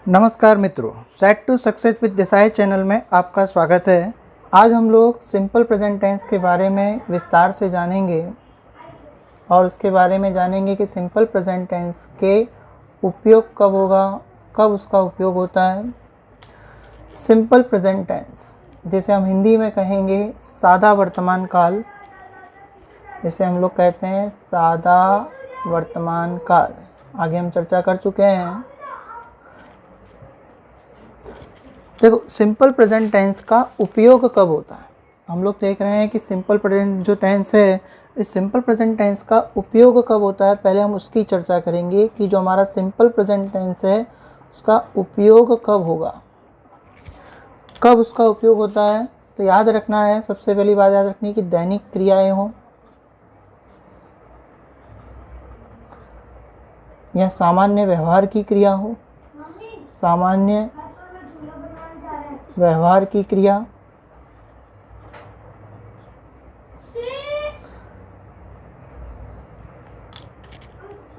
नमस्कार मित्रों, set to success with Desai channel में आपका स्वागत है। आज हम लोग सिंपल प्रेजेंट टेंस के बारे में विस्तार से जानेंगे और उसके बारे में जानेंगे कि सिंपल प्रेजेंट टेंस के उपयोग कब होगा, कब उसका उपयोग होता है। सिंपल प्रेजेंट टेंस जिसे हम हिंदी में कहेंगे सादा वर्तमान काल, जिसे हम लोग कहते हैं सादा वर्तमान काल, आगे हम चर्चा कर चुके हैं। देखो, सिंपल प्रेजेंट टेंस का उपयोग कब होता है। हम लोग देख रहे हैं कि सिंपल प्रेजेंट जो टेंस है, इस सिंपल प्रेजेंट टेंस का उपयोग कब होता है। पहले हम उसकी चर्चा करेंगे कि जो हमारा सिंपल प्रेजेंट टेंस है उसका उपयोग कब होगा, कब उसका उपयोग होता है। तो याद रखना है, सबसे पहली बात याद रखनी कि दैनिक क्रियाएं हों या सामान्य व्यवहार की क्रिया हो, सामान्य व्यवहार की क्रिया।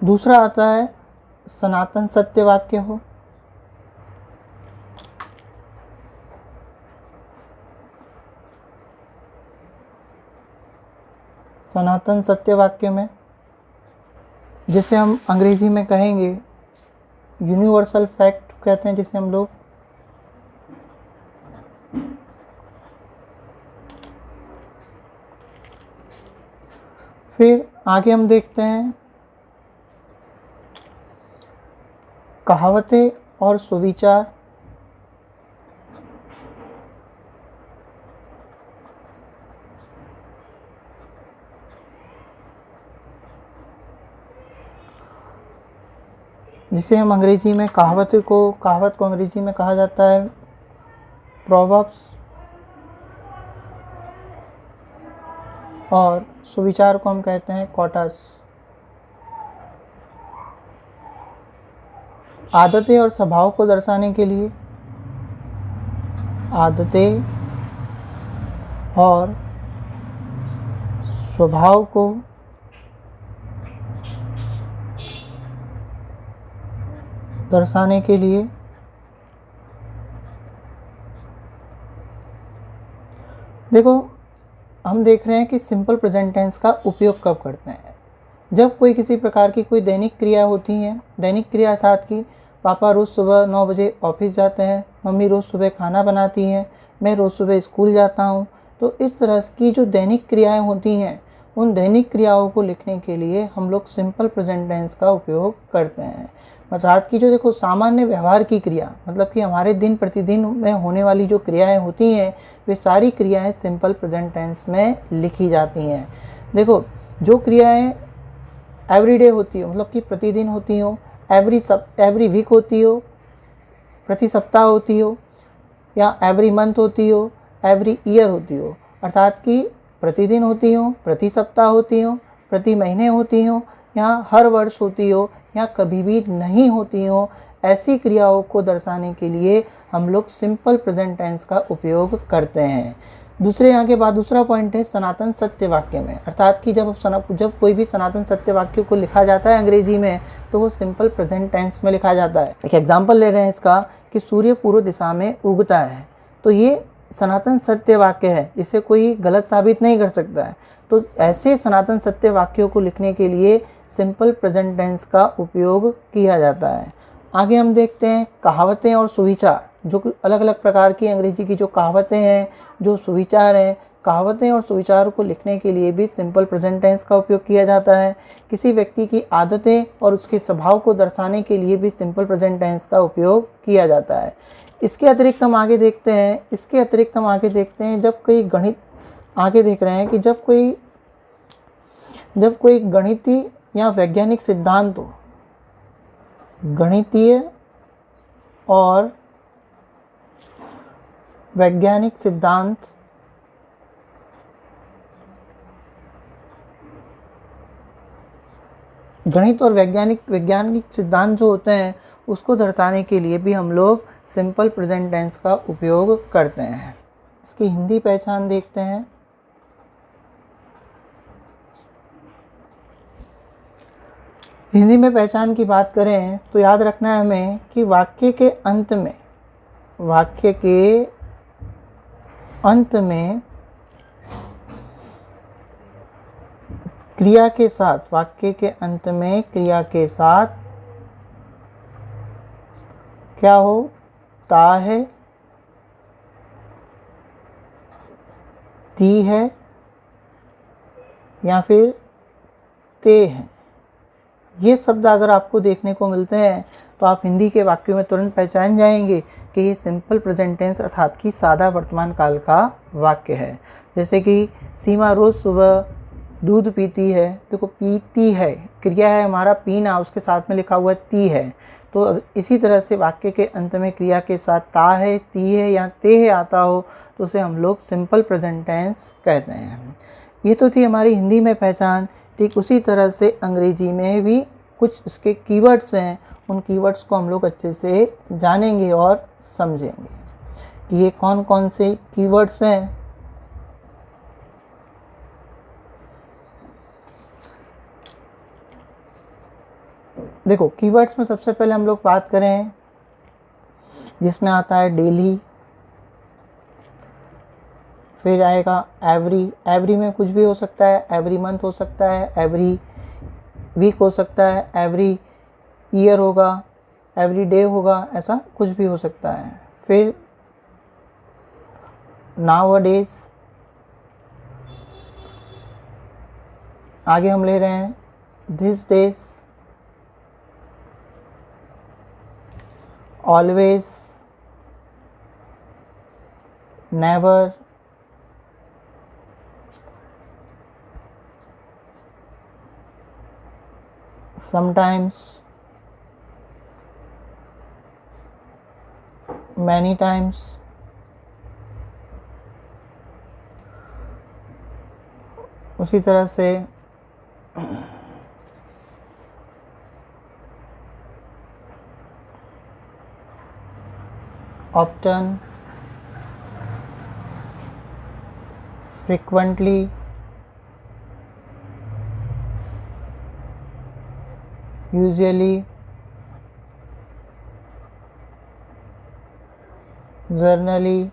दूसरा आता है सनातन सत्य वाक्य हो, सनातन सत्य वाक्य में जिसे हम अंग्रेजी में कहेंगे यूनिवर्सल फैक्ट कहते हैं, जिसे हम लोग फिर आगे हम देखते हैं कहावतें और सुविचार। जिसे हम अंग्रेजी में कहावत को अंग्रेजी में कहा जाता है प्रोवर्ब्स, और सुविचार को हम कहते हैं कॉटस। आदतें और स्वभाव को दर्शाने के लिए, आदतें और स्वभाव को दर्शाने के लिए देखो, हम देख रहे हैं कि सिंपल प्रेजेंट टेंस का उपयोग कब करते हैं। जब कोई किसी प्रकार की कोई दैनिक क्रिया होती है, दैनिक क्रिया अर्थात कि पापा रोज़ सुबह 9 बजे ऑफिस जाते हैं, मम्मी रोज़ सुबह खाना बनाती हैं, मैं रोज़ सुबह स्कूल जाता हूँ। तो इस तरह की जो दैनिक क्रियाएं होती हैं, उन दैनिक क्रियाओं को लिखने के लिए हम लोग सिंपल प्रेजेंट टेंस का उपयोग करते हैं। अर्थात कि जो देखो सामान्य व्यवहार की क्रिया, मतलब कि हमारे दिन प्रतिदिन में होने वाली जो क्रियाएं होती हैं, वे सारी क्रियाएं सिंपल प्रेजेंट टेंस में लिखी जाती हैं। देखो, जो क्रियाएं एवरीडे होती हो, मतलब कि प्रतिदिन होती हो, एवरी वीक होती हो, प्रति सप्ताह होती हो, या एवरी मंथ होती हो, एवरी ईयर होती हो, अर्थात कि प्रतिदिन होती हो, प्रति सप्ताह होती हो, प्रति महीने होती हो, या हर वर्ष होती हो, या कभी भी नहीं होती हो, ऐसी क्रियाओं को दर्शाने के लिए हम लोग सिंपल प्रेजेंट टेंस का उपयोग करते हैं। दूसरा पॉइंट है सनातन सत्य वाक्य में, अर्थात कि जब कोई भी सनातन सत्य वाक्य को लिखा जाता है अंग्रेजी में, तो वो सिंपल प्रेजेंट टेंस में लिखा जाता है। एक एग्जांपल ले रहे हैं इसका कि सूर्य पूर्व दिशा में उगता है, तो ये सनातन सत्य वाक्य है, इसे कोई गलत साबित नहीं कर सकता है। तो ऐसे सनातन सत्य वाक्यों को लिखने के लिए सिंपल प्रेजेंट टेंस का उपयोग किया जाता है। आगे हम देखते हैं कहावतें और सुविचार, जो कि अलग अलग प्रकार की अंग्रेजी की जो कहावतें हैं, जो सुविचार हैं। कहावतें और सुविचार को लिखने के लिए भी सिंपल प्रेजेंट टेंस का उपयोग किया जाता है। किसी व्यक्ति की आदतें और उसके स्वभाव को दर्शाने के लिए भी सिंपल प्रेजेंट टेंस का उपयोग किया जाता है। इसके अतिरिक्त हम आगे देखते हैं जब कोई गणित, आगे देख रहे हैं कि जब कोई गणितीय या वैज्ञानिक सिद्धांत हो, गणितीय और वैज्ञानिक सिद्धांत गणित और वैज्ञानिक सिद्धांत जो होते हैं, उसको दर्शाने के लिए भी हम लोग सिंपल प्रेजेंट टेंस का उपयोग करते हैं। इसकी हिंदी पहचान देखते हैं। हिंदी में पहचान की बात करें तो याद रखना है हमें कि वाक्य के अंत में क्रिया के साथ, वाक्य के अंत में क्रिया के साथ क्या हो, ता है, ती है या फिर ते है, ये शब्द अगर आपको देखने को मिलते हैं तो आप हिंदी के वाक्यों में तुरंत पहचान जाएंगे कि ये सिंपल प्रेजेंट टेंस अर्थात कि सादा वर्तमान काल का वाक्य है। जैसे कि सीमा रोज़ सुबह दूध पीती है, देखो पीती है क्रिया है हमारा पीना, उसके साथ में लिखा हुआ ती है। तो इसी तरह से वाक्य के अंत में क्रिया के साथ ता है, ती है या ते है आता हो तो उसे हम लोग सिंपल प्रेजेंट टेंस कहते हैं। ये तो थी हमारी हिंदी में पहचान। ठीक उसी तरह से अंग्रेजी में भी कुछ उसके कीवर्ड्स हैं, उन कीवर्ड्स को हम लोग अच्छे से जानेंगे और समझेंगे कि ये कौन कौन से कीवर्ड्स हैं। देखो कीवर्ड्स में सबसे पहले हम लोग बात करें जिसमें आता है डेली, फिर आएगा एवरी, एवरी में कुछ भी हो सकता है, एवरी मंथ हो सकता है, एवरी वीक हो सकता है, एवरी ईयर होगा, एवरी डे होगा, ऐसा कुछ भी हो सकता है। फिर नाउअडेज, आगे हम ले रहे हैं this days, always, never, sometimes, many times, उसी तरह से often, frequently, usually, generally,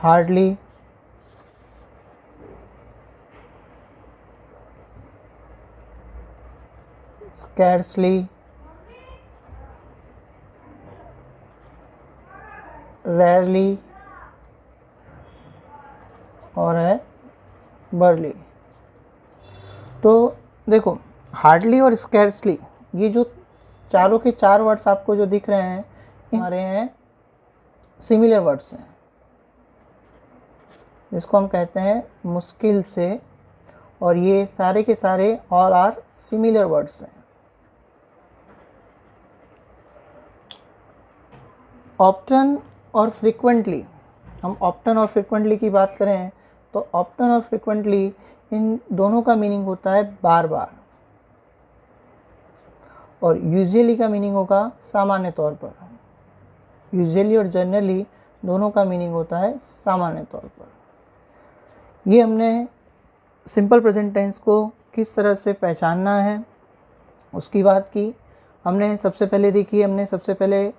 hardly, scarcely, rarely और है barely। तो देखो हार्डली और स्कैर्सली ये जो चारों के चार वर्ड्स आपको जो दिख रहे हैं हमारे हैं सिमिलर वर्ड्स हैं, जिसको हम कहते हैं मुश्किल से, और ये सारे के सारे ऑल आर सिमिलर वर्ड्स हैं। ऑप्टन और फ्रीक्वेंटली, हम ऑप्टन और फ्रीक्वेंटली की बात करें तो ऑप्टन और फ्रीक्वेंटली इन दोनों का मीनिंग होता है बार बार, और यूजुअली का मीनिंग होगा सामान्य तौर पर। यूजुअली और जनरली दोनों का मीनिंग होता है सामान्य तौर पर। ये हमने सिंपल प्रेजेंट टेंस को किस तरह से पहचानना है उसकी बात की। हमने सबसे पहले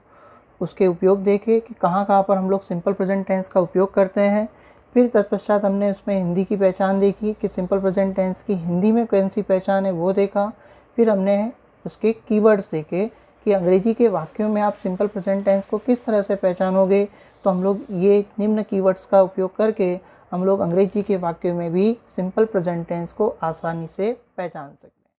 उसके उपयोग देखे कि कहाँ कहाँ पर हम लोग सिंपल प्रेजेंट टेंस का उपयोग करते हैं। फिर तत्पश्चात हमने उसमें हिंदी की पहचान देखी कि सिंपल प्रेजेंट टेंस की हिंदी में कौन सी पहचान है वो देखा। फिर हमने उसके कीवर्ड्स देखे कि अंग्रेजी के वाक्यों में आप सिंपल प्रेजेंट टेंस को किस तरह से पहचानोगे। तो हम लोग ये निम्न कीवर्ड्स का उपयोग करके हम लोग अंग्रेजी के वाक्यों में भी सिंपल प्रेजेंट टेंस को आसानी से पहचान सकते हैं।